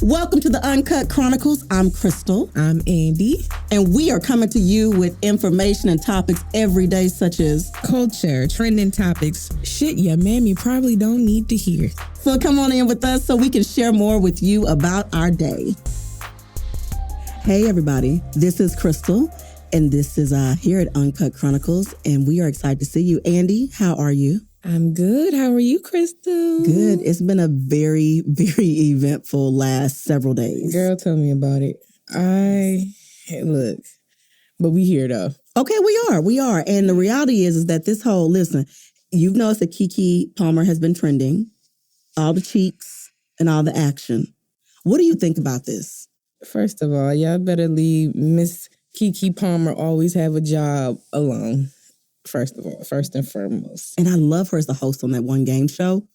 Welcome to the Uncut Chronicles. I'm Crystal. I'm Andy. And we are coming to you with information and topics every day, such as culture, trending topics, shit your mammy probably don't need to hear. So come on in with us so we can share more with you about our day. Hey, everybody. This is Crystal, and this is here at Uncut Chronicles, and we are excited to see you. Andy, how are you? I'm good. How are you, Crystal? Good. It's been a very, very eventful last several days. Girl, tell me about it. Look, but we here though. Okay, we are. And the reality is that this whole, listen, you've noticed that Keke Palmer has been trending, all the cheeks and all the action. What do you think about this? First of all, y'all better leave Miss Keke Palmer always have a job alone. First and foremost. And I love her as the host on that one game show.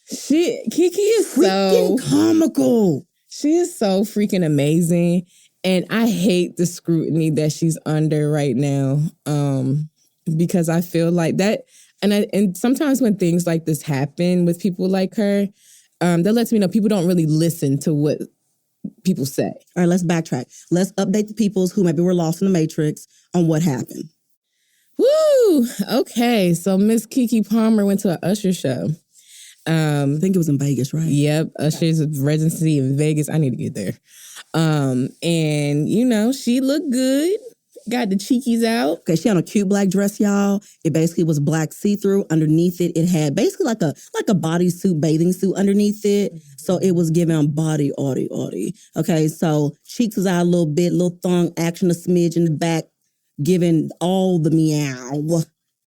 Keke is freaking comical. She is so freaking amazing. And I hate the scrutiny that she's under right now. Because I feel like that, and sometimes when things like this happen with people like her, that lets me know people don't really listen to what people say. All right, let's backtrack. Let's update the peoples who maybe were lost in the Matrix on what happened. Woo! Okay, so Miss Keke Palmer went to an Usher show. I think it was in Vegas, right? Yep, Usher's residency in Vegas. I need to get there. And, she looked good. Got the cheekies out. Okay, she had a cute black dress, y'all. It basically was black see-through. Underneath it, it had basically like a bodysuit, bathing suit underneath it. So it was giving body, audi. Okay, so cheeks was out a little bit, little thong action, a smidge in the back, giving all the meow.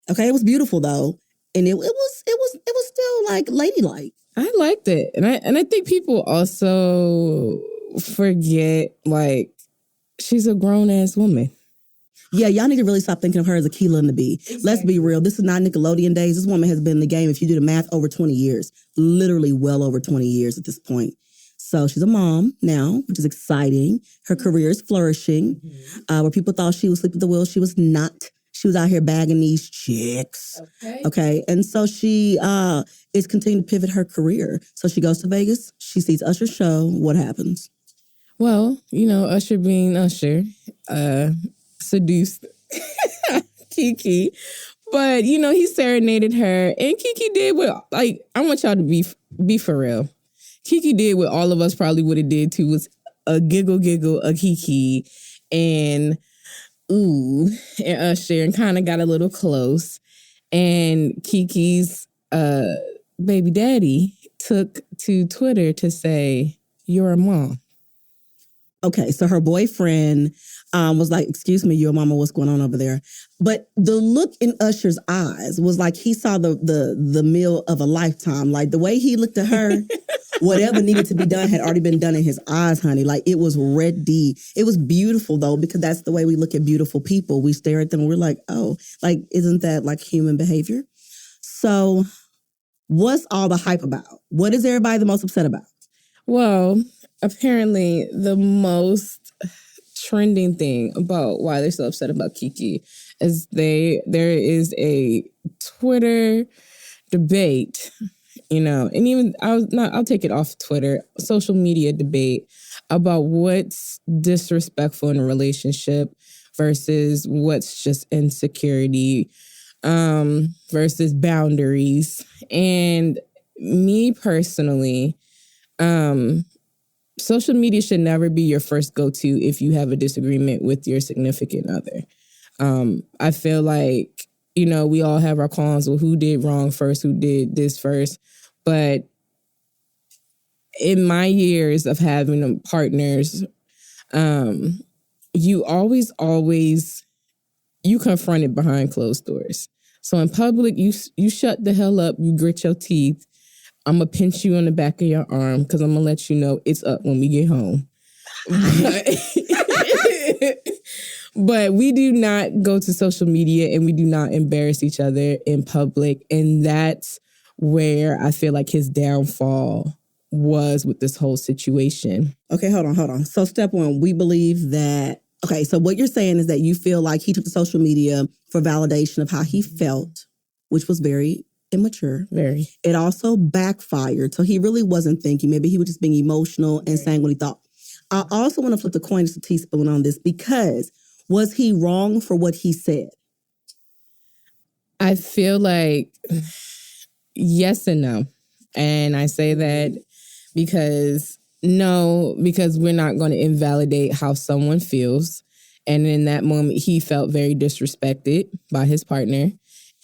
Okay, it was beautiful though, and it was still like ladylike. I liked it, and I think people also forget like she's a grown ass woman. Yeah, y'all need to really stop thinking of her as Akilah and the Bee. Exactly. Let's be real. This is not Nickelodeon days. This woman has been in the game, if you do the math, over 20 years. Literally well over 20 years at this point. So she's a mom now, which is exciting. Her career is flourishing. Where people thought she was sleeping at the wheel, she was not. She was out here bagging these chicks. Okay. And so she is continuing to pivot her career. So she goes to Vegas. She sees Usher's show. What happens? Well, Usher being Usher, seduced Keke. But, he serenaded her. And Keke did what, I want y'all to be for real. Keke did what all of us probably would have did too, was a giggle, a Keke, and Usher, and kind of got a little close. And Keke's baby daddy took to Twitter to say, "You're a mom." Okay, so her boyfriend was like, "Excuse me, your mama, what's going on over there?" But the look in Usher's eyes was like he saw the meal of a lifetime. Like the way he looked at her, whatever needed to be done had already been done in his eyes, honey. Like it was ready. It was beautiful though, because that's the way we look at beautiful people. We stare at them and we're like, oh, like isn't that like human behavior? So what's all the hype about? What is everybody the most upset about? Well, apparently the most trending thing about why they're so upset about Keke is there is a Twitter debate, and even I'll take it off Twitter, social media debate about what's disrespectful in a relationship versus what's just insecurity, versus boundaries. And me personally, social media should never be your first go-to if you have a disagreement with your significant other. I feel like, we all have our cons with who did wrong first, who did this first. But in my years of having partners, you always, you confront it behind closed doors. So in public, you shut the hell up, you grit your teeth. I'm going to pinch you on the back of your arm because I'm going to let you know it's up when we get home. But we do not go to social media and we do not embarrass each other in public. And that's where I feel like his downfall was with this whole situation. Okay, hold on. So step one, we believe that, okay, so what you're saying is that you feel like he took to social media for validation of how he felt, which was very immature. Very. It also backfired. So he really wasn't thinking. Maybe he was just being emotional and saying what he thought. I also want to flip the coin to teaspoon on this because was he wrong for what he said? I feel like yes and no. And I say that because we're not going to invalidate how someone feels. And in that moment, he felt very disrespected by his partner.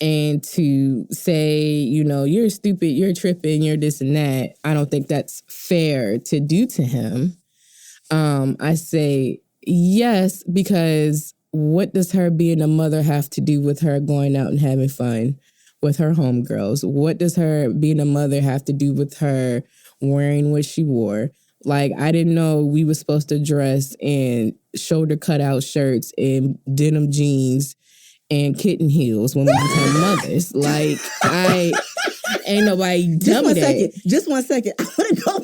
And to say, you're stupid, you're tripping, you're this and that, I don't think that's fair to do to him. I say yes, because what does her being a mother have to do with her going out and having fun with her homegirls? What does her being a mother have to do with her wearing what she wore? Like, I didn't know we were supposed to dress in shoulder cutout shirts and denim jeans and kitten heels when we become mothers. Like, ain't nobody tell me that. Just 1 second. I want to go.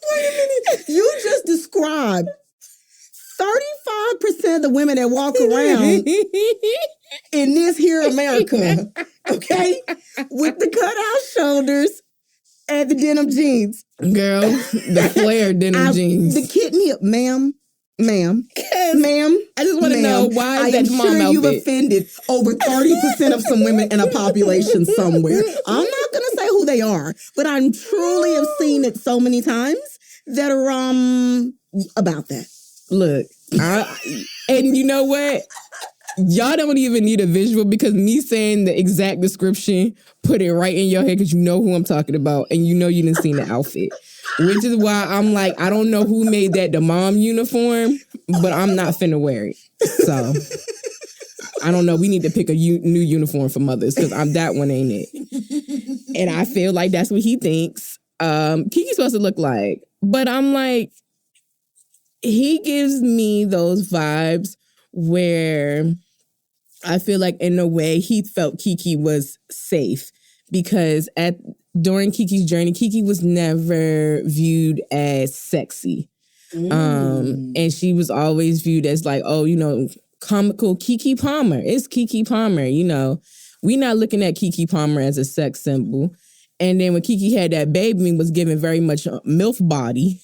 Wait a minute. You just described 35% of the women that walk around in this here America, okay, with the cutout shoulders and the denim jeans. Girl, the flare denim jeans. The kitten heel. Ma'am. I just want to know why is that mom outfit? I am sure you've offended over 30% of some women in a population somewhere. I'm not going to say who they are, but I truly have seen it so many times that are about that. Look, and you know what? Y'all don't even need a visual because me saying the exact description put it right in your head because you know who I'm talking about and you didn't see the outfit. Which is why I'm like, I don't know who made that the mom uniform, but I'm not finna wear it. So, I don't know. We need to pick a new uniform for mothers because that one ain't it. And I feel like that's what he thinks Keke's supposed to look like. But I'm like, he gives me those vibes where I feel like in a way he felt Keke was safe because during Keke's journey, Keke was never viewed as sexy. And she was always viewed as like, comical Keke Palmer. It's Keke Palmer, We not looking at Keke Palmer as a sex symbol. And then when Keke had that baby, was given very much MILF body.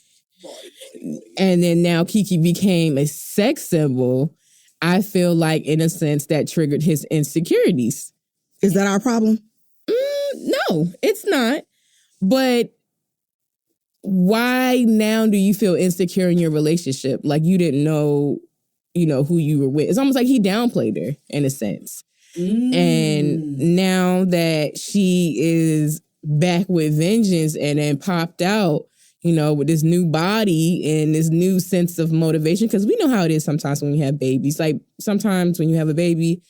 And then now Keke became a sex symbol. I feel like, in a sense, that triggered his insecurities. Is that our problem? No, it's not. But why now do you feel insecure in your relationship? Like you didn't know, who you were with. It's almost like he downplayed her in a sense. And now that she is back with vengeance and then popped out, with this new body and this new sense of motivation, because we know how it is sometimes when you have babies. Like sometimes when you have a baby,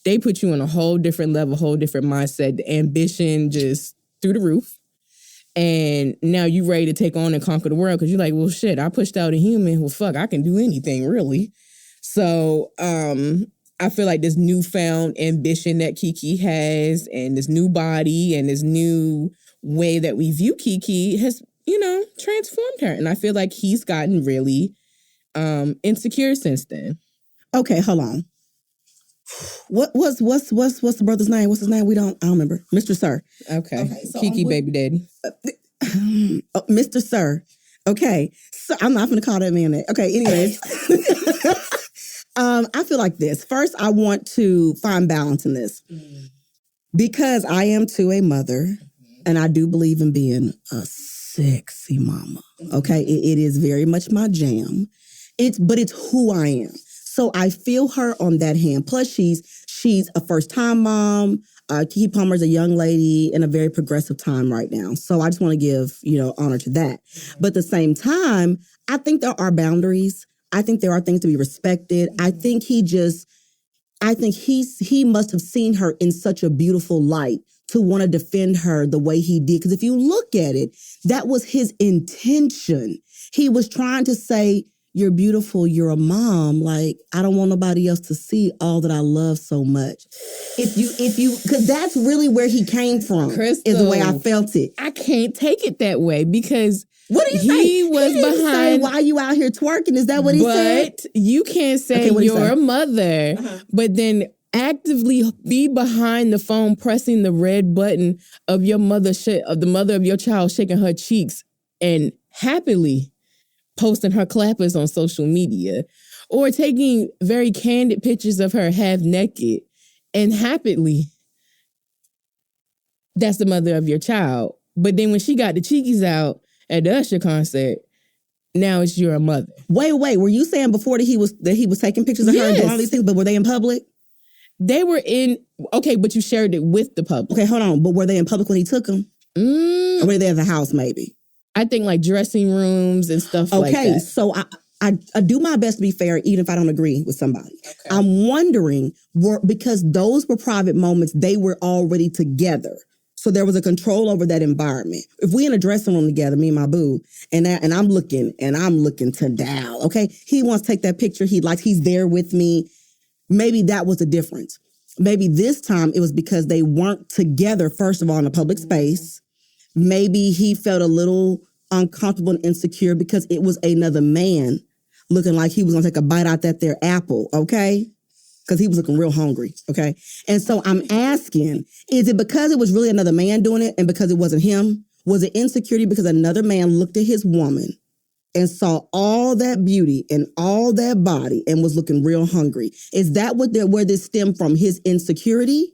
they put you on a whole different level, whole different mindset, the ambition just through the roof. And now you ready to take on and conquer the world because you're like, well, shit, I pushed out a human. Well, fuck, I can do anything, really. So I feel like this newfound ambition that Keke has and this new body and this new way that we view Keke has, transformed her. And I feel like he's gotten really insecure since then. Okay, hold on. What's the brother's name? What's his name? I don't remember. Mr. Sir. Okay so Keke baby daddy. Mr. Sir. Okay. So I'm not going to call that man that. Okay, anyways. I feel like this. First, I want to find balance in this. Because I am too a mother, and I do believe in being a sexy mama. Okay? It is very much my jam. But it's who I am. So I feel her on that hand. Plus, she's a first-time mom. Keke Palmer's a young lady in a very progressive time right now. So I just want to give, honor to that. But at the same time, I think there are boundaries. I think there are things to be respected. I think he must have seen her in such a beautiful light to want to defend her the way he did. Because if you look at it, that was his intention. He was trying to say, you're beautiful, you're a mom. Like, I don't want nobody else to see all that I love so much. Because that's really where he came from, Crystal, is the way I felt it. I can't take it that way because What do you say? He was didn't say, behind. why you out here twerking? Is that what he said? But you can't say Okay, what'd he you're say? a mother, but then actively be behind the phone pressing the red button of your of the mother of your child shaking her cheeks and happily posting her clappers on social media, or taking very candid pictures of her half naked and happily. That's the mother of your child. But then when she got the cheekies out at the Usher concert, now it's you're a mother. Wait. Were you saying before that he was taking pictures of her and doing all these things, but were they in public? They were in, okay, but you shared it with the public. Okay, hold on. But were they in public when he took them? Or were they at the house maybe? I think like dressing rooms and stuff like that. Okay, so I do my best to be fair, even if I don't agree with somebody. Okay. I'm wondering, because those were private moments, they were already together. So there was a control over that environment. If we in a dressing room together, me and my boo, and I'm looking to Dow, okay? He wants to take that picture. He's there with me. Maybe that was the difference. Maybe this time it was because they weren't together, first of all, in a public space. Maybe he felt a little uncomfortable and insecure because it was another man looking like he was going to take a bite out that there apple, okay? Because he was looking real hungry, okay? And so I'm asking, is it because it was really another man doing it and because it wasn't him? Was it insecurity because another man looked at his woman and saw all that beauty and all that body and was looking real hungry? Is that where this stemmed from, his insecurity?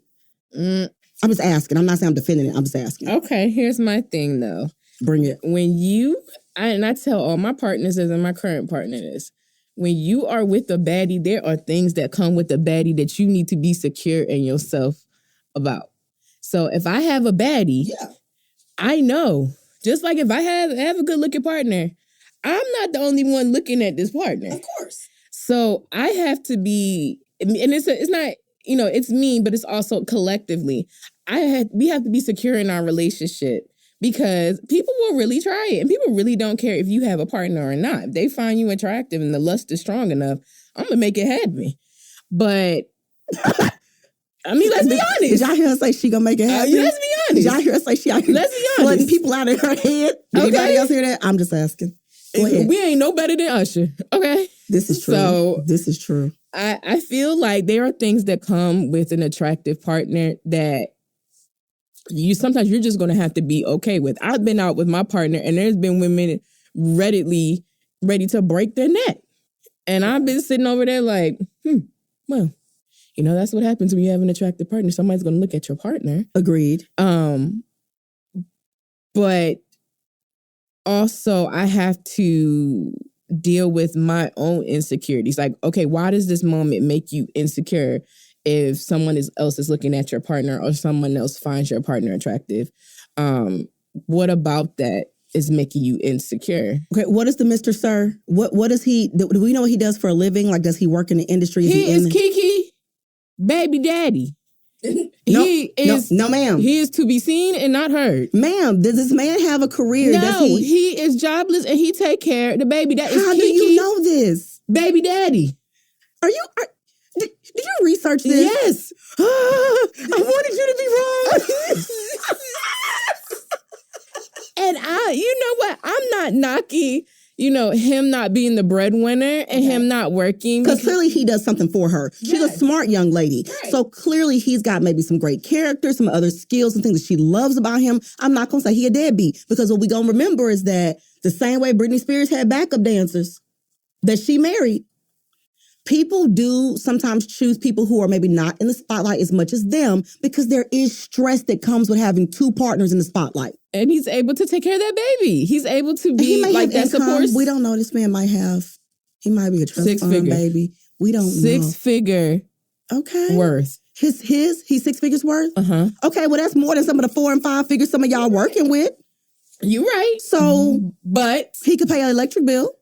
I'm just asking. I'm not saying I'm defending it. I'm just asking. Okay, here's my thing, though. Bring it. When I tell all my partners this and my current partner this, when you are with a baddie, there are things that come with a baddie that you need to be secure in yourself about. So if I have a baddie, I know, just like if I have a good looking partner, I'm not the only one looking at this partner. Of course. So I have to be, and it's not, it's me, but it's also collectively. We have to be secure in our relationship, because people will really try it, and people really don't care if you have a partner or not. If they find you attractive and the lust is strong enough, I'm gonna make it happen. But I mean, let's be honest. Did y'all hear her say she gonna make it happen? Let's be honest. Did y'all hear her say she out here let's be flooding honest. people out of her head? Did anybody else hear that? I'm just asking. Go ahead. We ain't no better than Usher. Okay. This is true. So this is true. I feel like there are things that come with an attractive partner that sometimes you're just going to have to be okay with. I've been out with my partner and there's been women ready to break their neck. And I've been sitting over there like, well, that's what happens when you have an attractive partner. Somebody's going to look at your partner. Agreed. But also I have to deal with my own insecurities. Like, okay, why does this moment make you insecure if someone else is looking at your partner or someone else finds your partner attractive? What about that is making you insecure? Okay, what is the Mr. Sir? What is he? Do we know what he does for a living? Like, does he work in the industry? He is Keke, baby daddy. No, ma'am. He is to be seen and not heard. Ma'am, does this man have a career? No, he is jobless and he take care of the baby. That is How Keke, do you know this? Baby daddy. Did you research this? Yes. I wanted you to be wrong. And you know what? I'm not knocking, him not being the breadwinner and him not working. Because clearly he does something for her. She's a smart young lady. Right. So clearly he's got maybe some great character, some other skills and things that she loves about him. I'm not going to say he a deadbeat, because what we going to remember is that the same way Britney Spears had backup dancers that she married, people do sometimes choose people who are maybe not in the spotlight as much as them, because there is stress that comes with having two partners in the spotlight. And he's able to take care of that baby. He's able to be like that support. We don't know. This man might he might be a trust fund baby. We don't know. 6 figure worth. He's 6 figures worth? Uh-huh. Okay, well, that's more than some of the 4 and 5 figures some of y'all working with. You're right. So, but he could pay an electric bill.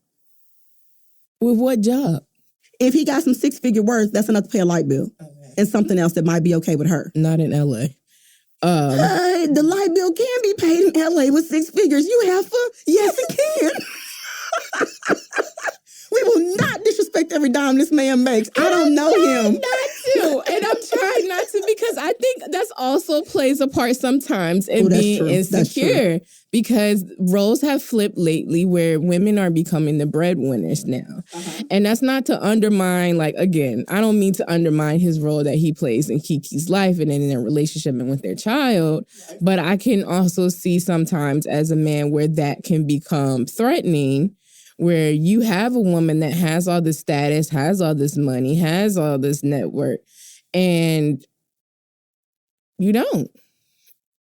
With what job? If he got some 6 figure worth, that's enough to pay a light bill. Okay. And something else that might be okay with her. Not in LA. The light bill can be paid in LA with 6 figures. You have yes, it can. We will not disrespect every dime this man makes. I don't know him. Not to, and I'm trying not to, because I think that's also plays a part sometimes in being insecure. because roles have flipped lately where women are becoming the breadwinners now. And that's not to undermine, like, again, I don't mean to undermine his role that he plays in Keke's life and in their relationship and with their child, but I can also see sometimes as a man where that can become threatening, where you have a woman that has all this status, has all this money, has all this network, and you don't.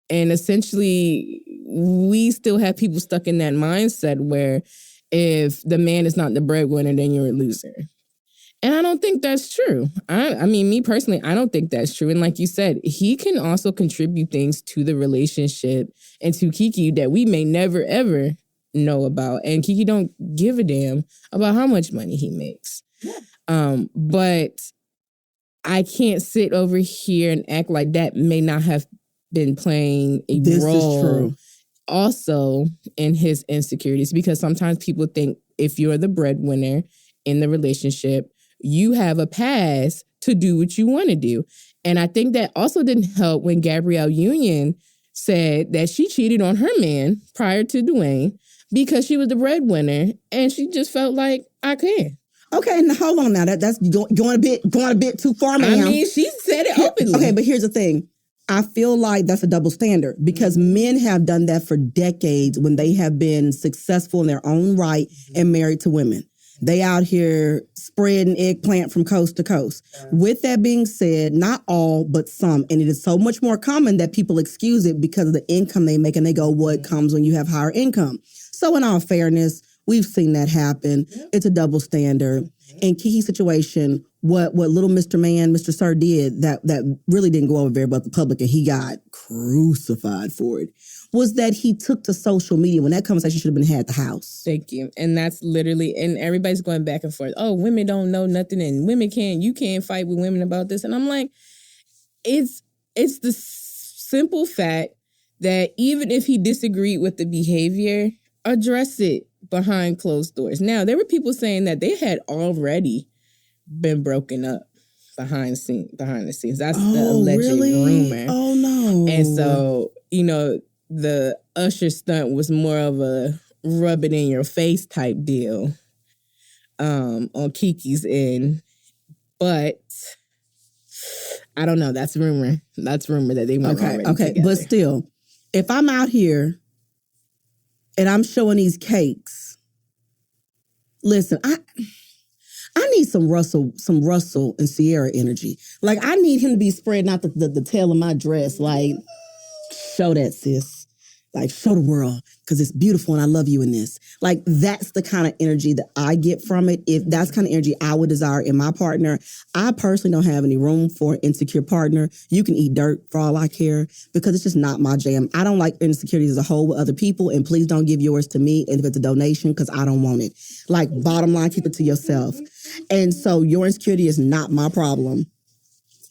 And essentially, we still have people stuck in that mindset where if the man is not the breadwinner, then you're a loser. And I don't think that's true. I mean, me personally, I don't think that's true. And like you said, he can also contribute things to the relationship and to Keke that we may never, ever know about. And Keke don't give a damn about how much money he makes. But I can't sit over here and act like that may not have been playing a role also in his insecurities, because sometimes people think if you're the breadwinner in the relationship, you have a pass to do what you want to do. And I think that also didn't help when Gabrielle Union said that she cheated on her man prior to Dwayne because she was the breadwinner and she just felt like, I can. Okay, now hold on now. That's going a bit too far, ma'am. I mean, she said it openly. Okay, but here's the thing. I feel like that's a double standard because men have done that for decades when they have been successful in their own right and married to women. They out here spreading eggplant from coast to coast. With that being said, not all, but some. And it is so much more common that people excuse it because of the income they make and they go, what comes when you have higher income? So in all fairness, we've seen that happen. It's a double standard. In Keke's situation, what little Mr. Man, Mr. Sir did that really didn't go over very well with the public and he got crucified for it, was that he took to social media when that conversation should have been had at the house. Thank you. And that's literally, and everybody's going back and forth. Oh, women don't know nothing and you can't fight with women about this. And I'm like, it's the simple fact that even if he disagreed with the behavior, address it behind closed doors. Now, there were people saying that they had already been broken up behind the scenes. That's the alleged rumor. Oh, no. And so, the Usher stunt was more of a rub it in your face type deal on Keke's end. But I don't know. That's rumor. That's rumor that they went already together. But still, if I'm out here and I'm showing these cakes, listen, I need some Russell and Sierra energy. Like, I need him to be spreading out the tail of my dress. Like, show that, sis. Like, show the world, because it's beautiful and I love you in this. Like, that's the kind of energy that I get from it. If that's the kind of energy I would desire in my partner, I personally don't have any room for an insecure partner. You can eat dirt for all I care, because it's just not my jam. I don't like insecurities as a whole with other people, and please don't give yours to me. And if it's a donation, because I don't want it. Like, bottom line, keep it to yourself. And so your insecurity is not my problem.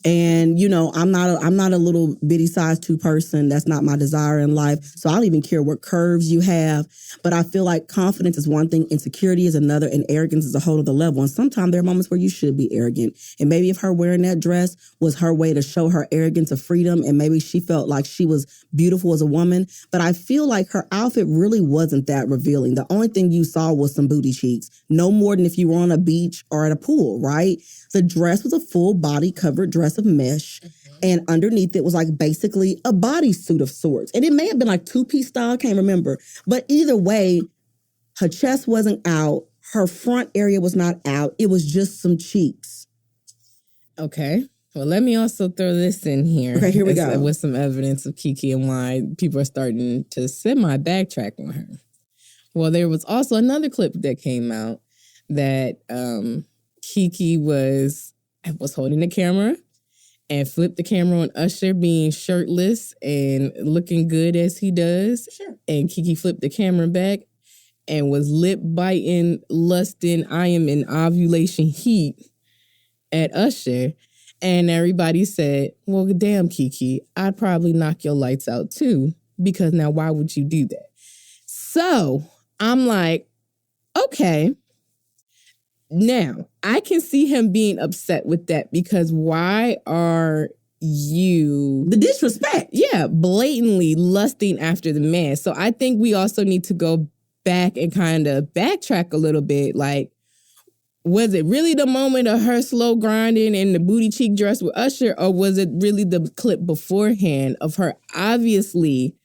And, I'm not a little bitty size 2 person. That's not my desire in life. So I don't even care what curves you have. But I feel like confidence is one thing, insecurity is another, and arrogance is a whole other level. And sometimes there are moments where you should be arrogant. And maybe if her wearing that dress was her way to show her arrogance of freedom, and maybe she felt like she was beautiful as a woman. But I feel like her outfit really wasn't that revealing. The only thing you saw was some booty cheeks. No more than if you were on a beach or at a pool, right? The dress was a full body covered dress of mesh, and underneath it was like basically a bodysuit of sorts. And it may have been like 2-piece style, I can't remember. But either way, her chest wasn't out, her front area was not out, it was just some cheeks. Okay. Well, let me also throw this in here. Okay, here we go. With some evidence of Keke and why people are starting to semi-backtrack on her. Well, there was also another clip that came out that Keke was holding the camera and flipped the camera on Usher being shirtless and looking good as he does. Sure. And Keke flipped the camera back and was lip biting, lusting, I am in ovulation heat at Usher. And everybody said, well, damn, Keke, I'd probably knock your lights out too, because now why would you do that? So I'm like, okay. Now, I can see him being upset with that, because why are you... The disrespect. Yeah, blatantly lusting after the man. So I think we also need to go back and kind of backtrack a little bit. Like, was it really the moment of her slow grinding and the booty cheek dress with Usher, or was it really the clip beforehand of her obviously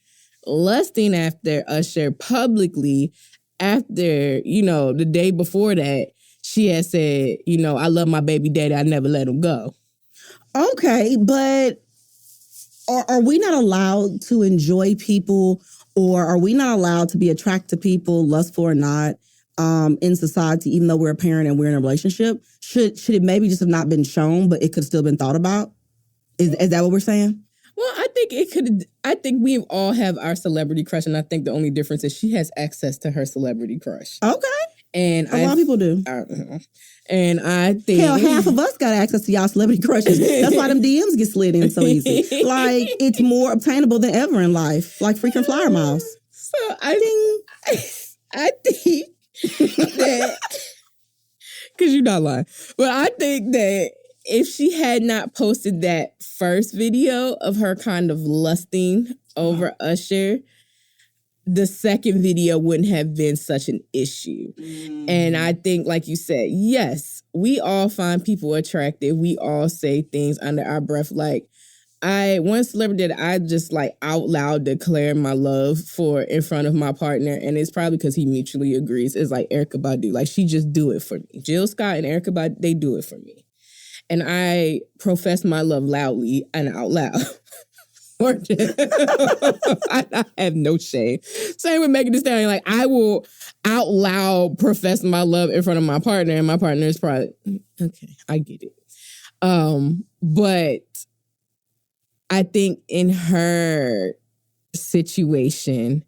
lusting after Usher publicly after, the day before that, she had said, I love my baby daddy, I never let him go. Okay, but are we not allowed to enjoy people, or are we not allowed to be attracted to people, lustful or not, in society, even though we're a parent and we're in a relationship? Should it maybe just have not been shown, but it could have still been thought about? Is that what we're saying? Well, I think we all have our celebrity crush, and I think the only difference is she has access to her celebrity crush. Okay. And a lot of people do. And I think... Hell, half of us got access to y'all celebrity crushes. That's why them DMs get slid in so easy. Like, it's more obtainable than ever in life. Like freaking flyer miles. So I think that... Because you're not lying. But I think that if she had not posted that first video of her kind of lusting over Usher, the second video wouldn't have been such an issue. And I think, like you said, yes, we all find people attractive. We all say things under our breath. Like, one celebrity that I just like out loud declare my love for in front of my partner, and it's probably because he mutually agrees, is like Erykah Badu. Like, she just do it for me. Jill Scott and Erykah Badu, they do it for me. And I profess my love loudly and out loud. I have no shame. Same with Megan Thee Stallion. Like, I will out loud profess my love in front of my partner, and my partner is probably, okay, I get it. But I think in her situation,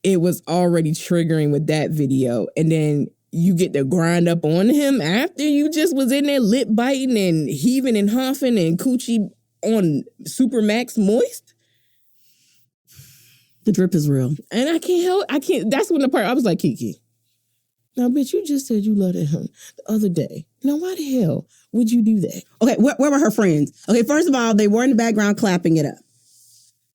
it was already triggering with that video, and then you get to grind up on him after you just was in there lip biting and heaving and huffing and coochie on Super Max Moist. The drip is real. And I can't, that's when the part, I was like, Keke, now, bitch, you just said you loved him the other day. Now, why the hell would you do that? Okay, where were her friends? Okay, first of all, they were in the background clapping it up.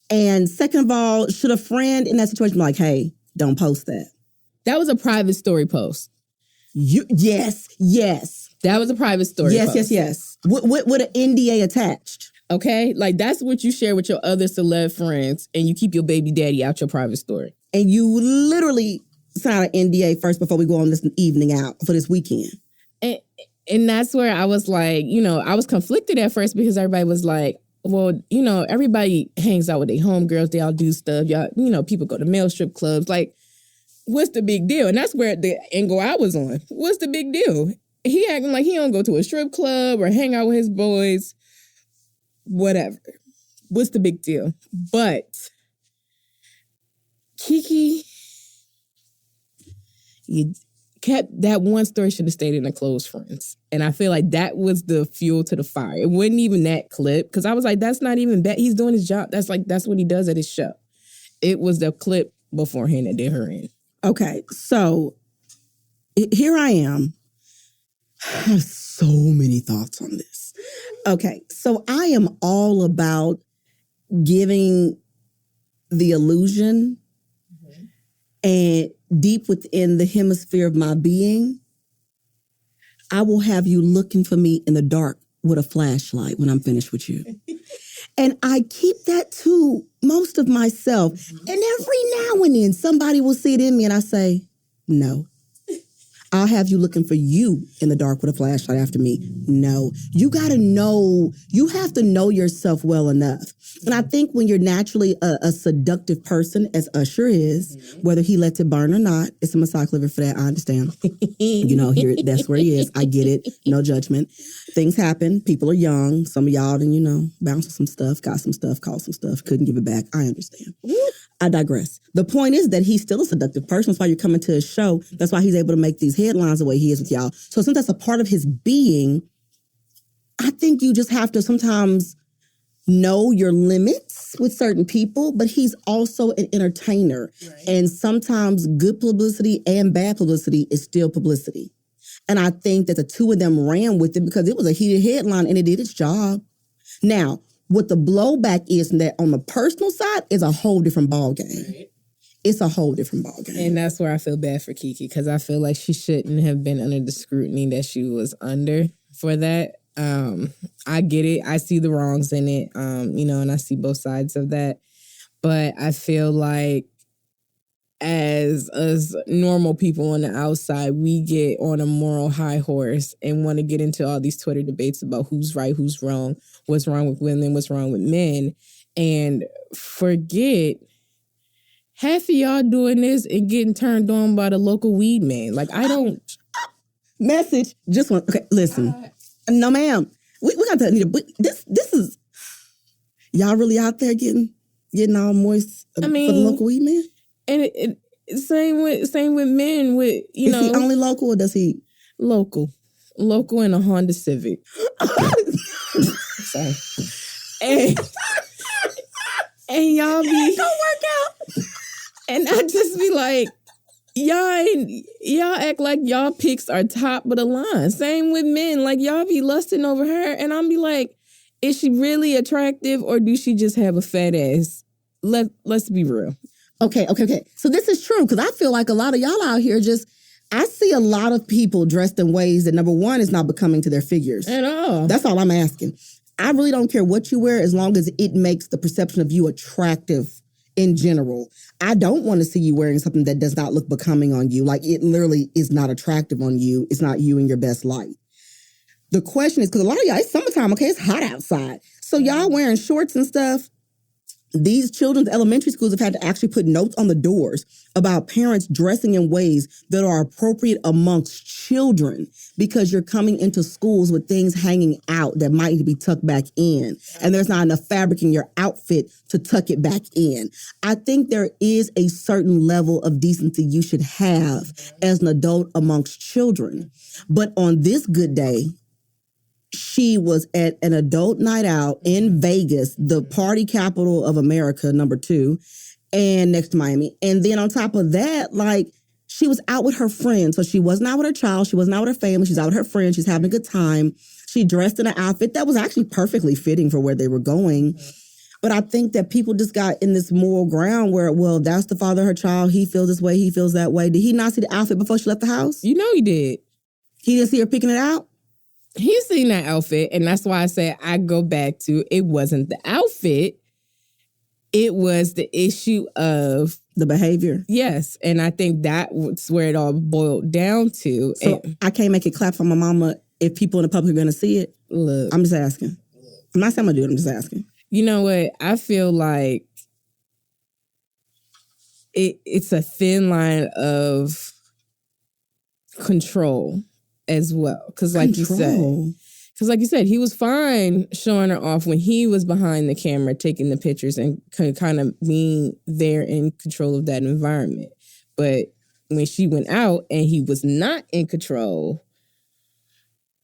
And second of all, should a friend in that situation be like, hey, don't post that? That was a private story post. Yes. That was a private story post. Yes. With an NDA attached. Okay? Like, that's what you share with your other celeb friends, and you keep your baby daddy out your private story. And you literally sign an NDA first before we go on this evening out for this weekend. And that's where I was like, I was conflicted at first because everybody was like, well, everybody hangs out with their homegirls. They all do stuff. Y'all, people go to male strip clubs. Like, what's the big deal? And that's where the angle I was on. What's the big deal? He acting like he don't go to a strip club or hang out with his boys. Whatever. What's the big deal? But Keke, you kept that one story, should have stayed in the close friends. And I feel like that was the fuel to the fire. It wasn't even that clip, because I was like, that's not even bad. He's doing his job. That's what he does at his show. It was the clip beforehand that did her in. Okay, so here I am. I have so many thoughts on this. Okay, so I am all about giving the illusion and deep within the hemisphere of my being, I will have you looking for me in the dark with a flashlight when I'm finished with you. And I keep that to most of myself. And every now and then somebody will see it in me and I say, no. I'll have you looking for you in the dark with a flashlight after me. No. You got to know, you have to know yourself well enough. And I think when you're naturally a seductive person, as Usher is, whether he lets it burn or not, it's a massage liver for that, I understand. Here, that's where he is. I get it. No judgment. Things happen. People are young. Some of y'all done, bounced some stuff, got some stuff, called some stuff, couldn't give it back. I understand. I digress. The point is that he's still a seductive person. That's why you're coming to his show. That's why he's able to make these headlines the way he is with y'all. So since that's a part of his being, I think you just have to sometimes know your limits with certain people, but he's also an entertainer. Right. And sometimes good publicity and bad publicity is still publicity. And I think that the two of them ran with it because it was a heated headline and it did its job. Now, what the blowback is that on the personal side is a whole different ball game. Right. It's a whole different ball game. And that's where I feel bad for Keke, because I feel like she shouldn't have been under the scrutiny that she was under for that. I get it. I see the wrongs in it, and I see both sides of that. But I feel like as normal people on the outside, we get on a moral high horse and want to get into all these Twitter debates about who's right, who's wrong, what's wrong with women, what's wrong with men, and forget half of y'all doing this and getting turned on by the local weed man. Like, I don't... Message. Just one. Okay, listen. No, ma'am. We got to need a... This is... Y'all really out there getting all moist for the local weed man? And same with men with, Is he only local or does he... Local in a Honda Civic. Sorry. And y'all be... Don't work out. And I just be like, y'all act like y'all picks are top of the line. Same with men. Like, y'all be lusting over her. And I'm be like, is she really attractive or do she just have a fat ass? Let's be real. Okay. So this is true because I feel like a lot of y'all out here I see a lot of people dressed in ways that, number one, is not becoming to their figures. At all. That's all I'm asking. I really don't care what you wear as long as it makes the perception of you attractive in general. I don't want to see you wearing something that does not look becoming on you. Like, it literally is not attractive on you. It's not you in your best light. The question is, because a lot of y'all, it's summertime, okay? It's hot outside. So y'all wearing shorts and stuff. These children's elementary schools have had to actually put notes on the doors about parents dressing in ways that are appropriate amongst children because you're coming into schools with things hanging out that might need to be tucked back in. And there's not enough fabric in your outfit to tuck it back in. I think there is a certain level of decency you should have as an adult amongst children. But on this good day, she was at an adult night out in Vegas, the party capital of America, number 2, and next to Miami. And then on top of that, like, she was out with her friends. So she wasn't out with her child. She wasn't out with her family. She's out with her friends. She's having a good time. She dressed in an outfit that was actually perfectly fitting for where they were going. But I think that people just got in this moral ground where, well, that's the father of her child. He feels this way. He feels that way. Did he not see the outfit before she left the house? You know he did. He didn't see her picking it out? He's seen that outfit, and that's why I said I go back to it wasn't the outfit. It was the issue of the behavior. Yes, and I think that's where it all boiled down to. So I can't make it clap for my mama if people in the public are going to see it? Look. I'm just asking. I'm not saying I'm going to do it. I'm just asking. You know what? I feel like it's a thin line of control as well. Because like you said, he was fine showing her off when he was behind the camera taking the pictures and kind of being there in control of that environment. But when she went out and he was not in control,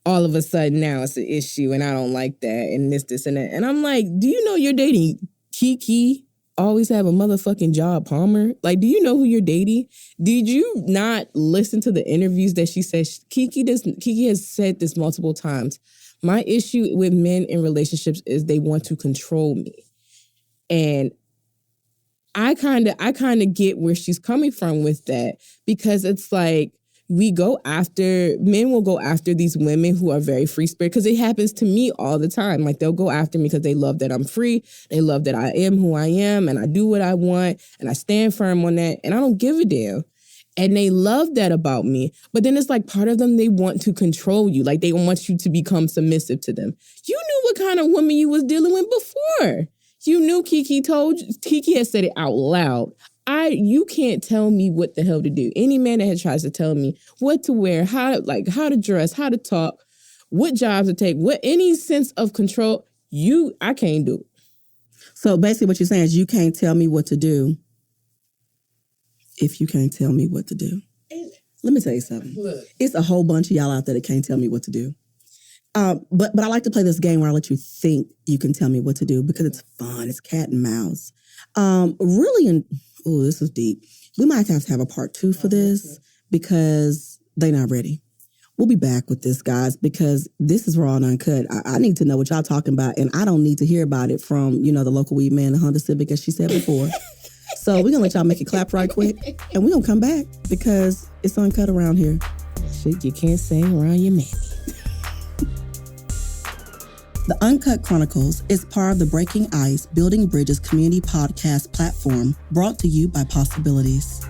all of a sudden now it's an issue and I don't like that and this and that. And I'm like, do you know you're dating Keke? Always have a motherfucking job, Palmer. Like, do you know who you're dating? Did you not listen to the interviews that she said? Keke has said this multiple times. My issue with men in relationships is they want to control me. And I kind of get where she's coming from with that, because it's like men will go after these women who are very free spirit, because it happens to me all the time. Like, they'll go after me because they love that I'm free. They love that I am who I am and I do what I want and I stand firm on that and I don't give a damn. And they love that about me. But then it's like part of them, they want to control you. Like, they want you to become submissive to them. You knew what kind of woman you was dealing with before. You knew Keke had said it out loud. You can't tell me what the hell to do. Any man that tries to tell me what to wear, how to dress, how to talk, what jobs to take, any sense of control, I can't do it. So basically what you're saying is you can't tell me what to do if you can't tell me what to do. Let me tell you something. Look. It's a whole bunch of y'all out there that can't tell me what to do. But I like to play this game where I let you think you can tell me what to do because it's fun. It's cat and mouse. This is deep. We might have to have a part 2 for this because they're not ready. We'll be back with this, guys, because this is raw and uncut. I need to know what y'all talking about, and I don't need to hear about it from, the local weed man, the Honda Civic, as she said before. So we're going to let y'all make it clap right quick, and we're going to come back because it's uncut around here. Shit you can't say around your mammy. The Uncut Chronicles is part of the Breaking Ice Building Bridges community podcast platform, brought to you by Possibilities.